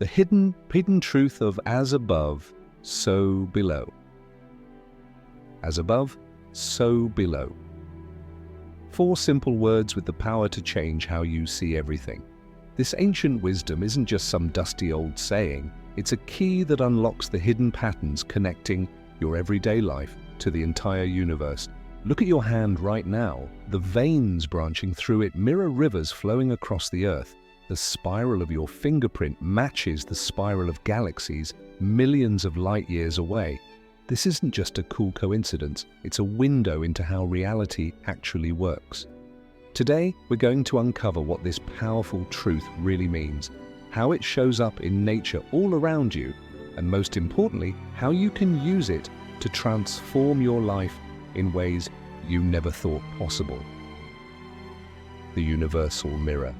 The hidden truth of as above, so below. As above, so below. 4 simple words with the power to change how you see everything. This ancient wisdom isn't just some dusty old saying, it's a key that unlocks the hidden patterns connecting your everyday life to the entire universe. Look at your hand right now. The veins branching through it mirror rivers flowing across the earth. The spiral of your fingerprint matches the spiral of galaxies millions of light years away. This isn't just a cool coincidence, it's a window into how reality actually works. Today, we're going to uncover what this powerful truth really means, how it shows up in nature all around you, and most importantly, how you can use it to transform your life in ways you never thought possible. The universal mirror.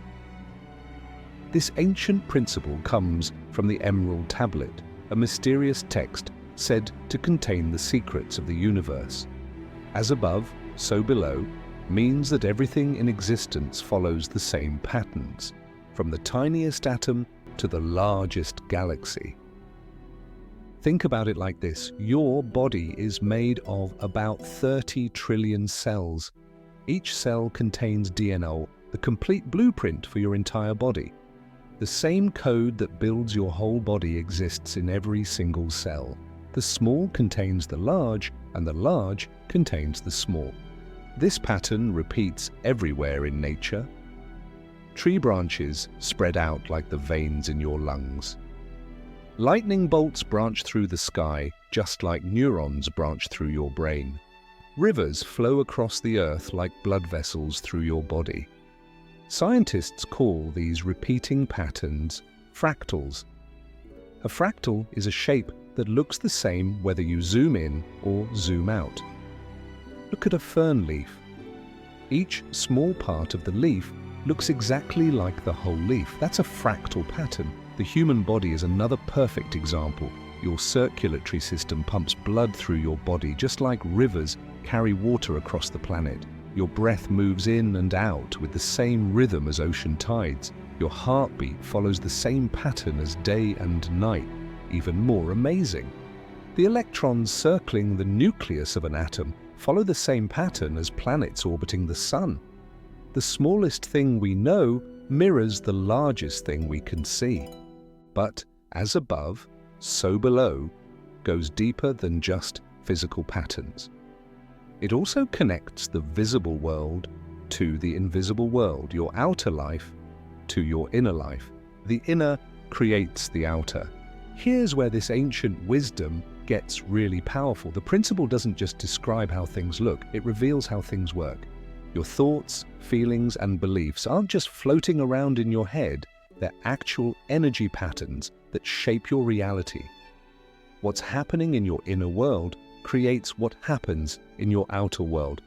This ancient principle comes from the Emerald Tablet, a mysterious text said to contain the secrets of the universe. As above, so below means that everything in existence follows the same patterns, from the tiniest atom to the largest galaxy. Think about it like this. Your body is made of about 30 trillion cells. Each cell contains DNA, the complete blueprint for your entire body. The same code that builds your whole body exists in every single cell. The small contains the large, and the large contains the small. This pattern repeats everywhere in nature. Tree branches spread out like the veins in your lungs. Lightning bolts branch through the sky, just like neurons branch through your brain. Rivers flow across the earth like blood vessels through your body. Scientists call these repeating patterns fractals. A fractal is a shape that looks the same whether you zoom in or zoom out. Look at a fern leaf. Each small part of the leaf looks exactly like the whole leaf. That's a fractal pattern. The human body is another perfect example. Your circulatory system pumps blood through your body just like rivers carry water across the planet. Your breath moves in and out with the same rhythm as ocean tides. Your heartbeat follows the same pattern as day and night. Even more amazing, the electrons circling the nucleus of an atom follow the same pattern as planets orbiting the sun. The smallest thing we know mirrors the largest thing we can see. But as above, so below goes deeper than just physical patterns. It also connects the visible world to the invisible world, your outer life to your inner life. The inner creates the outer. Here's where this ancient wisdom gets really powerful. The principle doesn't just describe how things look, it reveals how things work. Your thoughts, feelings, and beliefs aren't just floating around in your head, they're actual energy patterns that shape your reality. What's happening in your inner world creates what happens in your outer world.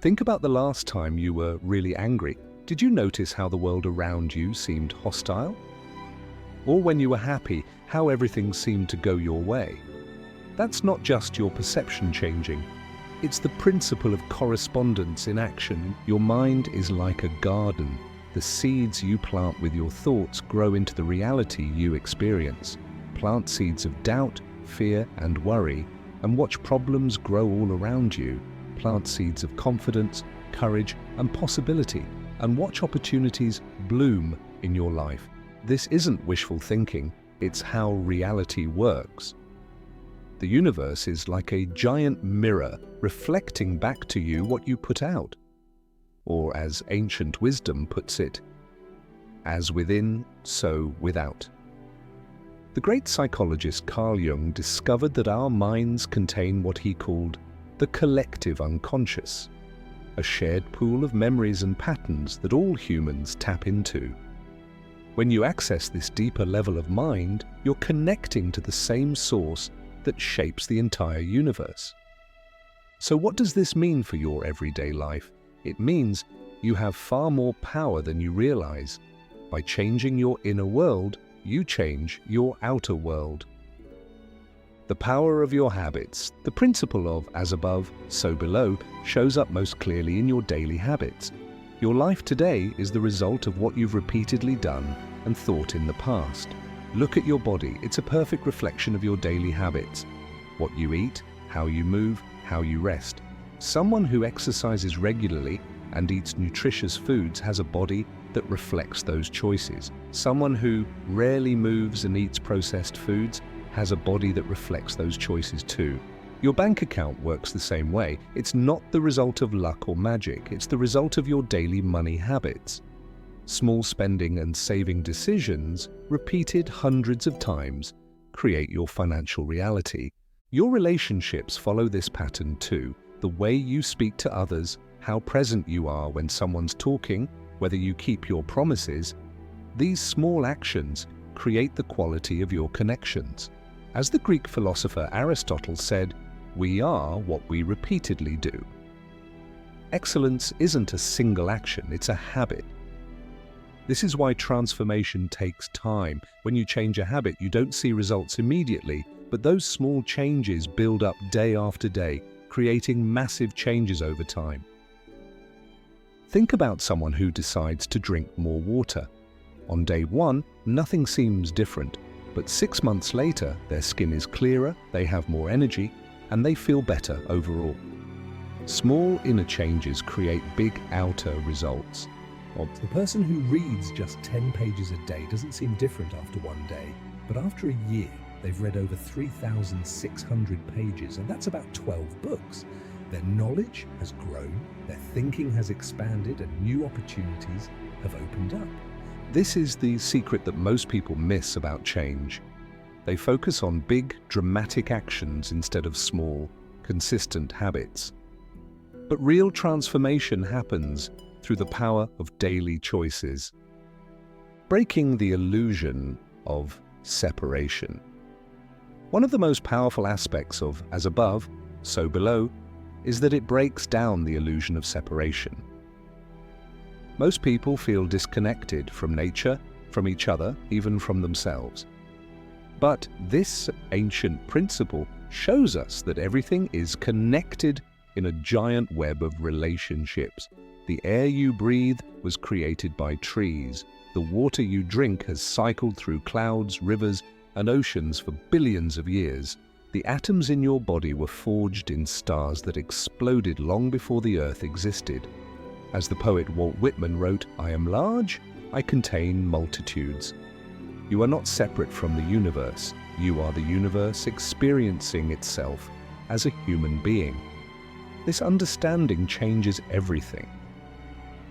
Think about the last time you were really angry. Did you notice how the world around you seemed hostile? Or when you were happy, how everything seemed to go your way? That's not just your perception changing. It's the principle of correspondence in action. Your mind is like a garden. The seeds you plant with your thoughts grow into the reality you experience. Plant seeds of doubt, fear, and worry, and watch problems grow all around you. Plant seeds of confidence, courage, and possibility, and watch opportunities bloom in your life. This isn't wishful thinking, it's how reality works. The universe is like a giant mirror reflecting back to you what you put out. Or as ancient wisdom puts it, as within, so without. The great psychologist Carl Jung discovered that our minds contain what he called the collective unconscious, a shared pool of memories and patterns that all humans tap into. When you access this deeper level of mind, you're connecting to the same source that shapes the entire universe. So what does this mean for your everyday life? It means you have far more power than you realize. By changing your inner world, you change your outer world. The power of your habits, the principle of as above, so below, shows up most clearly in your daily habits. Your life today is the result of what you've repeatedly done and thought in the past. Look at your body. It's a perfect reflection of your daily habits. What you eat, how you move, how you rest. Someone who exercises regularly and eats nutritious foods has a body that reflects those choices. Someone who rarely moves and eats processed foods has a body that reflects those choices too. Your bank account works the same way. It's not the result of luck or magic. It's the result of your daily money habits. Small spending and saving decisions, repeated hundreds of times, create your financial reality. Your relationships follow this pattern too. The way you speak to others, how present you are when someone's talking, whether you keep your promises, these small actions create the quality of your connections. As the Greek philosopher Aristotle said, we are what we repeatedly do. Excellence isn't a single action, it's a habit. This is why transformation takes time. When you change a habit, you don't see results immediately, but those small changes build up day after day, creating massive changes over time. Think about someone who decides to drink more water. On day 1, nothing seems different, but 6 months later, their skin is clearer, they have more energy, and they feel better overall. Small inner changes create big outer results. The person who reads just 10 pages a day doesn't seem different after one day, but after a year, they've read over 3,600 pages, and that's about 12 books. Their knowledge has grown, their thinking has expanded, and new opportunities have opened up. This is the secret that most people miss about change. They focus on big, dramatic actions instead of small, consistent habits. But real transformation happens through the power of daily choices. Breaking the illusion of separation. One of the most powerful aspects of as above, so below, is that it breaks down the illusion of separation. Most people feel disconnected from nature, from each other, even from themselves. But this ancient principle shows us that everything is connected in a giant web of relationships. The air you breathe was created by trees. The water you drink has cycled through clouds, rivers, and oceans for billions of years. The atoms in your body were forged in stars that exploded long before the Earth existed. As the poet Walt Whitman wrote, "I am large, I contain multitudes." You are not separate from the universe. You are the universe experiencing itself as a human being. This understanding changes everything.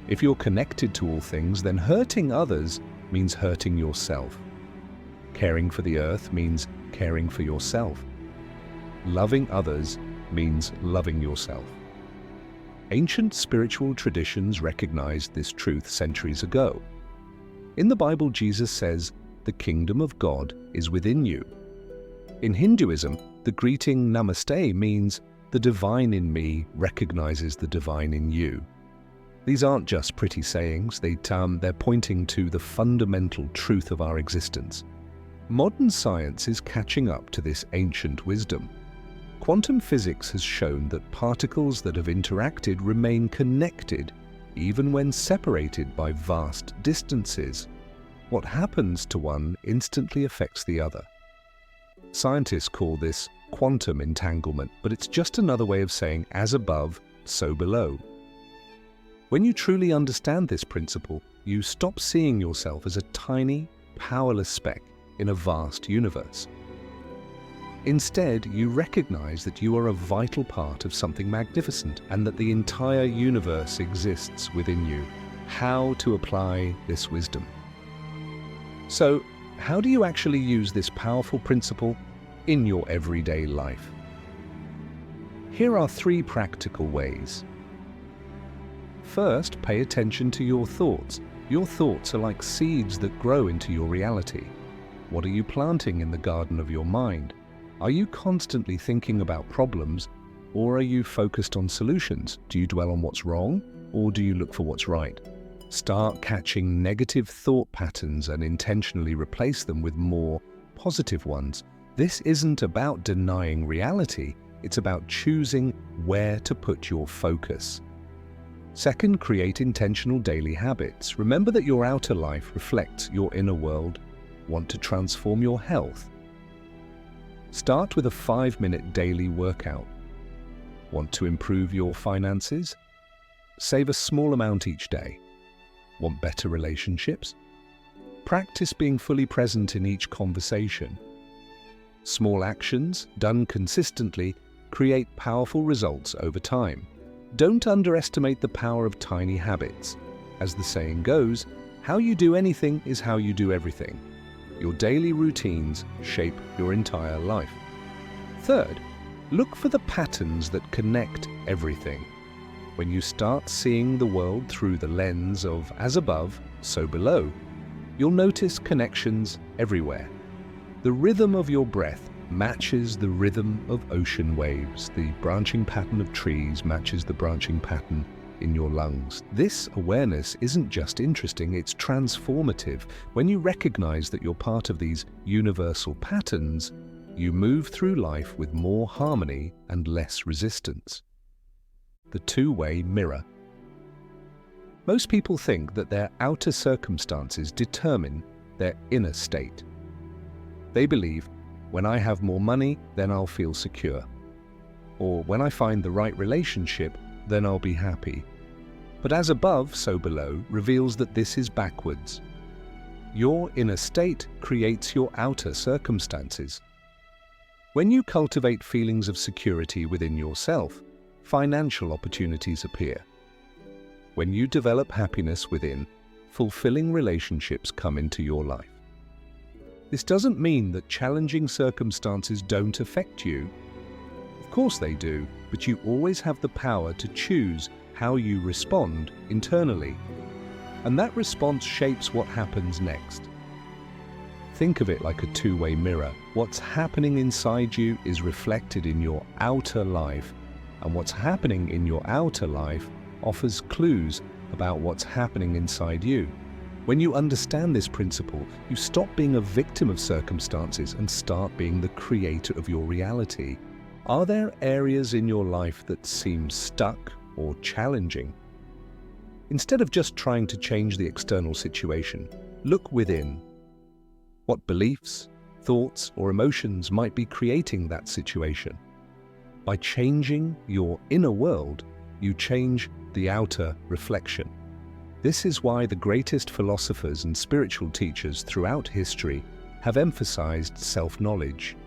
If you're connected to all things, then hurting others means hurting yourself. Caring for the earth means caring for yourself. Loving others means loving yourself. Ancient spiritual traditions recognized this truth centuries ago. In the Bible, Jesus says, "The kingdom of God is within you." In Hinduism, the greeting Namaste means, "The divine in me recognizes the divine in you." These aren't just pretty sayings, they're pointing to the fundamental truth of our existence. Modern science is catching up to this ancient wisdom. Quantum physics has shown that particles that have interacted remain connected even when separated by vast distances. What happens to one instantly affects the other. Scientists call this quantum entanglement, but it's just another way of saying as above, so below. When you truly understand this principle, you stop seeing yourself as a tiny, powerless speck in a vast universe. Instead, you recognize that you are a vital part of something magnificent and that the entire universe exists within you. How to apply this wisdom? So, how do you actually use this powerful principle in your everyday life? Here are 3 practical ways. First, pay attention to your thoughts. Your thoughts are like seeds that grow into your reality. What are you planting in the garden of your mind? Are you constantly thinking about problems, or are you focused on solutions? Do you dwell on what's wrong, or do you look for what's right? Start catching negative thought patterns and intentionally replace them with more positive ones. This isn't about denying reality, it's about choosing where to put your focus. Second, create intentional daily habits. Remember that your outer life reflects your inner world. Want to transform your health? Start with a 5-minute daily workout. Want to improve your finances? Save a small amount each day. Want better relationships? Practice being fully present in each conversation. Small actions, done consistently, create powerful results over time. Don't underestimate the power of tiny habits. As the saying goes, how you do anything is how you do everything. Your daily routines shape your entire life. Third, look for the patterns that connect everything. When you start seeing the world through the lens of as above, so below, you'll notice connections everywhere. The rhythm of your breath matches the rhythm of ocean waves. The branching pattern of trees matches the branching pattern in your lungs. This awareness isn't just interesting, it's transformative. When you recognize that you're part of these universal patterns, you move through life with more harmony and less resistance. The two-way mirror. Most people think that their outer circumstances determine their inner state. They believe, when I have more money, then I'll feel secure. Or when I find the right relationship, then I'll be happy. But as above, so below reveals that this is backwards. Your inner state creates your outer circumstances. When you cultivate feelings of security within yourself, financial opportunities appear. When you develop happiness within, fulfilling relationships come into your life. This doesn't mean that challenging circumstances don't affect you. Of course they do, but you always have the power to choose how you respond internally. And that response shapes what happens next. Think of it like a two-way mirror. What's happening inside you is reflected in your outer life, and what's happening in your outer life offers clues about what's happening inside you. When you understand this principle, you stop being a victim of circumstances and start being the creator of your reality. Are there areas in your life that seem stuck or challenging? Instead of just trying to change the external situation, look within. What beliefs, thoughts, or emotions might be creating that situation? By changing your inner world, you change the outer reflection. This is why the greatest philosophers and spiritual teachers throughout history have emphasized self-knowledge.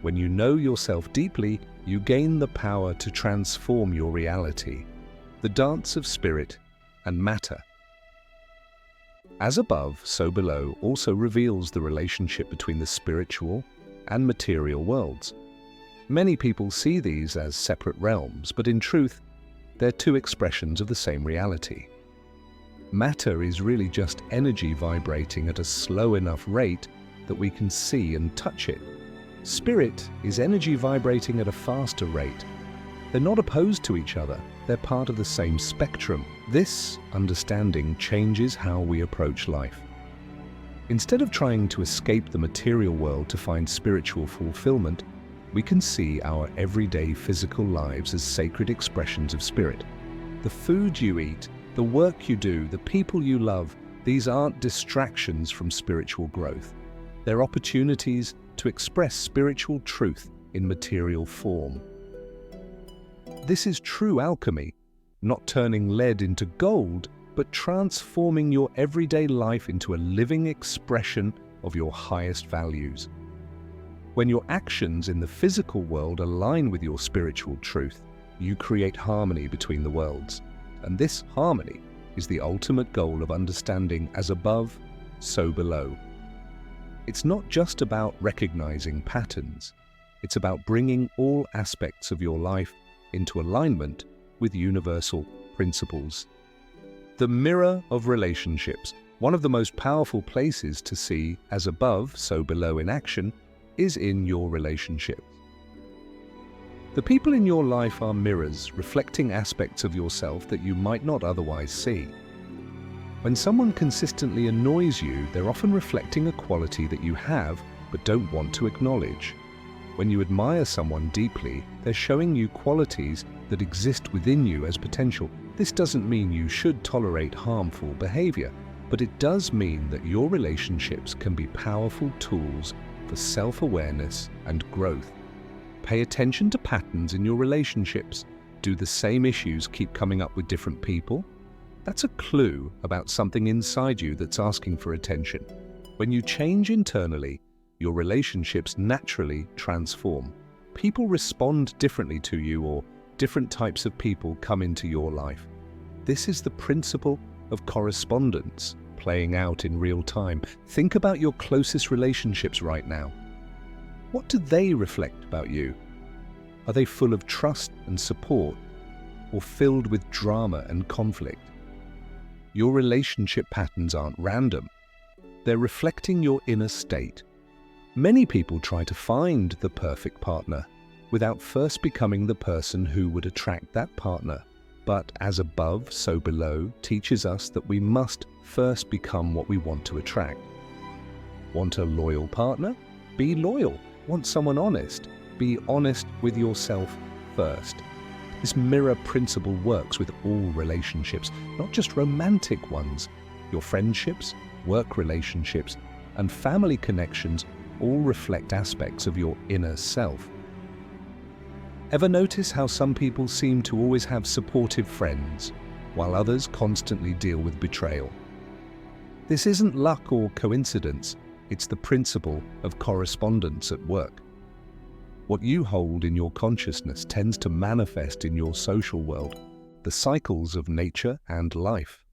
When you know yourself deeply, you gain the power to transform your reality. The dance of spirit and matter. As above, so below also reveals the relationship between the spiritual and material worlds. Many people see these as separate realms, but in truth, they're two expressions of the same reality. Matter is really just energy vibrating at a slow enough rate that we can see and touch it. Spirit is energy vibrating at a faster rate. They're not opposed to each other, they're part of the same spectrum. This understanding changes how we approach life. Instead of trying to escape the material world to find spiritual fulfillment, we can see our everyday physical lives as sacred expressions of spirit. The food you eat, the work you do, the people you love, these aren't distractions from spiritual growth. They're opportunities to express spiritual truth in material form. This is true alchemy, not turning lead into gold, but transforming your everyday life into a living expression of your highest values. When your actions in the physical world align with your spiritual truth, you create harmony between the worlds. And this harmony is the ultimate goal of understanding as above, so below. It's not just about recognizing patterns. It's about bringing all aspects of your life into alignment with universal principles. The mirror of relationships. One of the most powerful places to see as above, so below in action is in your relationships. The people in your life are mirrors reflecting aspects of yourself that you might not otherwise see. When someone consistently annoys you, they're often reflecting a quality that you have but don't want to acknowledge. When you admire someone deeply, they're showing you qualities that exist within you as potential. This doesn't mean you should tolerate harmful behavior. but it does mean that your relationships can be powerful tools for self-awareness and growth. Pay attention to patterns in your relationships. Do the same issues keep coming up with different people? That's a clue about something inside you that's asking for attention. When you change internally, your relationships naturally transform. People respond differently to you, or different types of people come into your life. This is the principle of correspondence playing out in real time. Think about your closest relationships right now. What do they reflect about you? Are they full of trust and support, or filled with drama and conflict? Your relationship patterns aren't random. They're reflecting your inner state. Many people try to find the perfect partner without first becoming the person who would attract that partner. But as above, so below teaches us that we must first become what we want to attract. Want a loyal partner? Be loyal. Want someone honest? Be honest with yourself first. This mirror principle works with all relationships, not just romantic ones. Your friendships, work relationships, and family connections all reflect aspects of your inner self. Ever notice how some people seem to always have supportive friends, while others constantly deal with betrayal? This isn't luck or coincidence, it's the principle of correspondence at work. What you hold in your consciousness tends to manifest in your social world, the cycles of nature and life.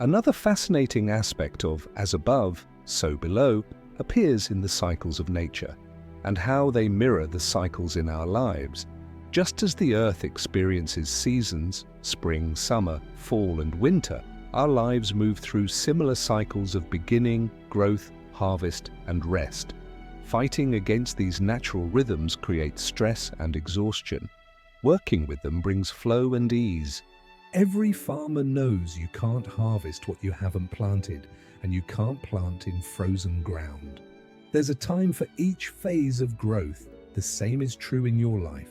Another fascinating aspect of as above, so below appears in the cycles of nature, and how they mirror the cycles in our lives. Just as the earth experiences seasons, spring, summer, fall, and winter, our lives move through similar cycles of beginning, growth, harvest, and rest. Fighting against these natural rhythms creates stress and exhaustion. Working with them brings flow and ease. Every farmer knows you can't harvest what you haven't planted, and you can't plant in frozen ground. There's a time for each phase of growth. The same is true in your life.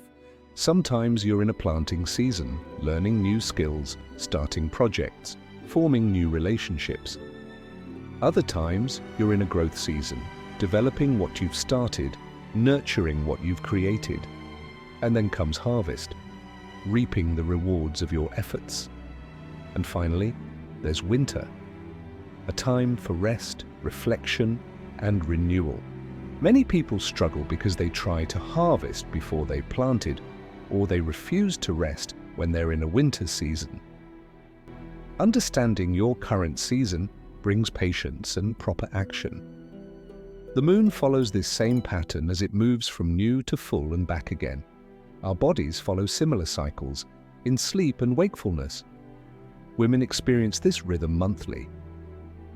Sometimes you're in a planting season, learning new skills, starting projects, forming new relationships. Other times you're in a growth season, developing what you've started, nurturing what you've created. And then comes harvest, reaping the rewards of your efforts. And finally, there's winter, a time for rest, reflection, and renewal. Many people struggle because they try to harvest before they planted, or they refuse to rest when they're in a winter season. Understanding your current season brings patience and proper action. The moon follows this same pattern as it moves from new to full and back again. Our bodies follow similar cycles in sleep and wakefulness. Women experience this rhythm monthly.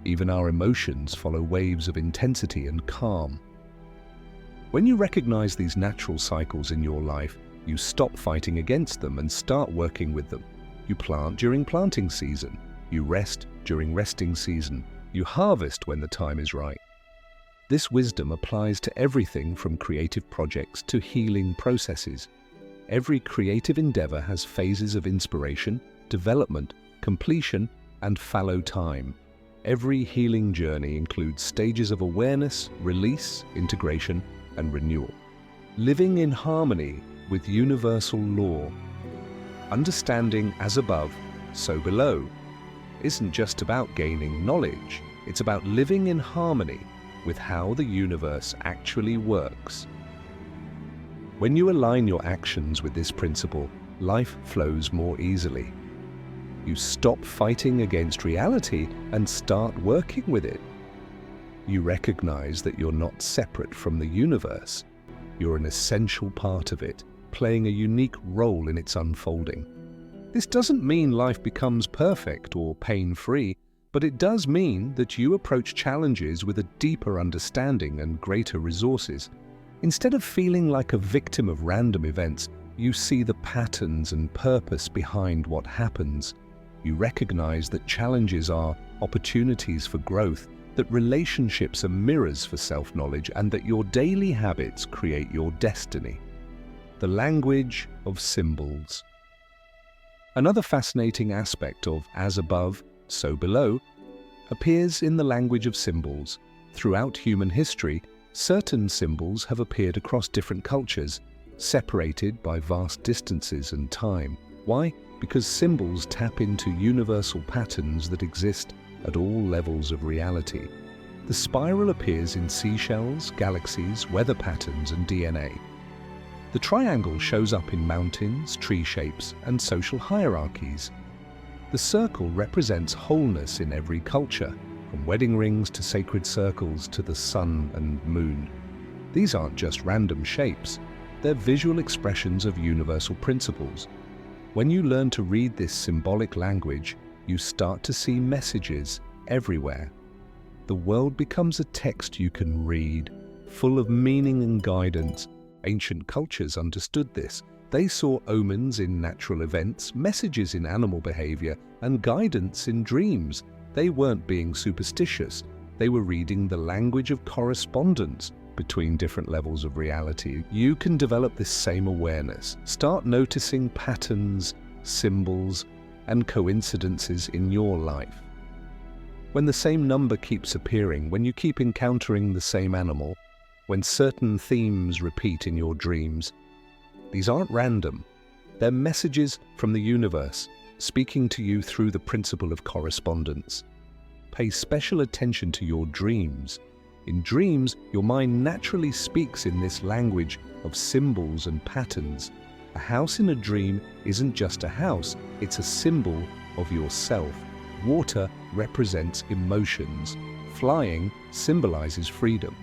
Even our emotions follow waves of intensity and calm. When you recognize these natural cycles in your life, you stop fighting against them and start working with them. You plant during planting season. You rest during resting season. You harvest when the time is right. This wisdom applies to everything from creative projects to healing processes. Every creative endeavor has phases of inspiration, development, completion, and fallow time. Every healing journey includes stages of awareness, release, integration, and renewal. Living in harmony with universal law, understanding as above, so below, isn't just about gaining knowledge. It's about living in harmony with how the universe actually works. When you align your actions with this principle, life flows more easily. You stop fighting against reality and start working with it. You recognize that you're not separate from the universe. You're an essential part of it, playing a unique role in its unfolding. This doesn't mean life becomes perfect or pain-free, but it does mean that you approach challenges with a deeper understanding and greater resources. Instead of feeling like a victim of random events, you see the patterns and purpose behind what happens. You recognize that challenges are opportunities for growth, that relationships are mirrors for self-knowledge, and that your daily habits create your destiny. The language of symbols. Another fascinating aspect of as above, so below appears in the language of symbols. Throughout human history, certain symbols have appeared across different cultures, separated by vast distances and time. Why? Because symbols tap into universal patterns that exist at all levels of reality. The spiral appears in seashells, galaxies, weather patterns, and DNA. The triangle shows up in mountains, tree shapes, and social hierarchies. The circle represents wholeness in every culture, from wedding rings to sacred circles to the sun and moon. These aren't just random shapes, they're visual expressions of universal principles. When you learn to read this symbolic language, you start to see messages everywhere. The world becomes a text you can read, full of meaning and guidance. Ancient cultures understood this. They saw omens in natural events, messages in animal behavior, and guidance in dreams. They weren't being superstitious. They were reading the language of correspondence between different levels of reality. You can develop this same awareness. Start noticing patterns, symbols, and coincidences in your life. When the same number keeps appearing, when you keep encountering the same animal, when certain themes repeat in your dreams, these aren't random. They're messages from the universe, speaking to you through the principle of correspondence. Pay special attention to your dreams. In dreams, your mind naturally speaks in this language of symbols and patterns. A house in a dream isn't just a house, it's a symbol of yourself. Water represents emotions. Flying symbolizes freedom.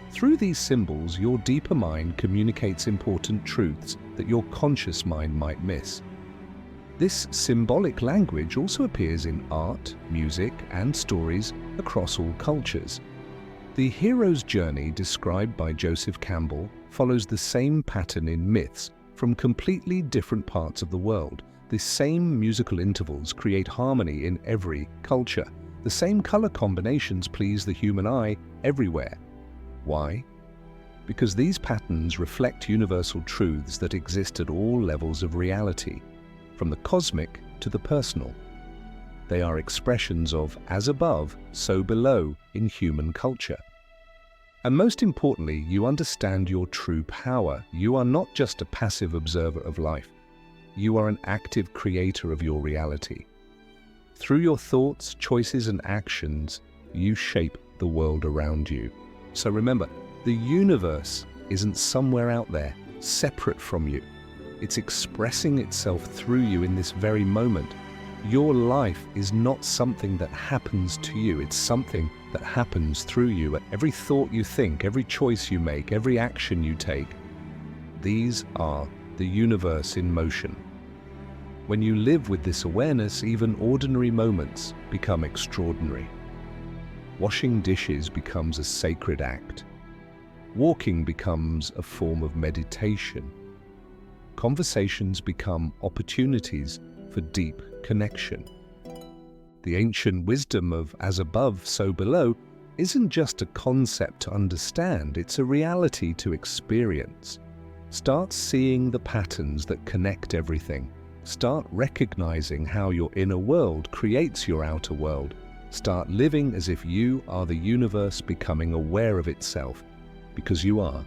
Through these symbols, your deeper mind communicates important truths that your conscious mind might miss. This symbolic language also appears in art, music, and stories across all cultures. The hero's journey described by Joseph Campbell follows the same pattern in myths from completely different parts of the world. The same musical intervals create harmony in every culture. The same color combinations please the human eye everywhere. Why? Because these patterns reflect universal truths that exist at all levels of reality, from the cosmic to the personal. They are expressions of as above, so below in human culture. And most importantly, you understand your true power. You are not just a passive observer of life. You are an active creator of your reality. Through your thoughts, choices, and actions, you shape the world around you. So remember, the universe isn't somewhere out there, separate from you. It's expressing itself through you in this very moment. Your life is not something that happens to you, it's something that happens through you. Every thought you think, every choice you make, every action you take, these are the universe in motion. When you live with this awareness, even ordinary moments become extraordinary. Washing dishes becomes a sacred act. Walking becomes a form of meditation. Conversations become opportunities for deep connection. The ancient wisdom of as above, so below isn't just a concept to understand, it's a reality to experience. Start seeing the patterns that connect everything. Start recognizing how your inner world creates your outer world. Start living as if you are the universe becoming aware of itself, because you are.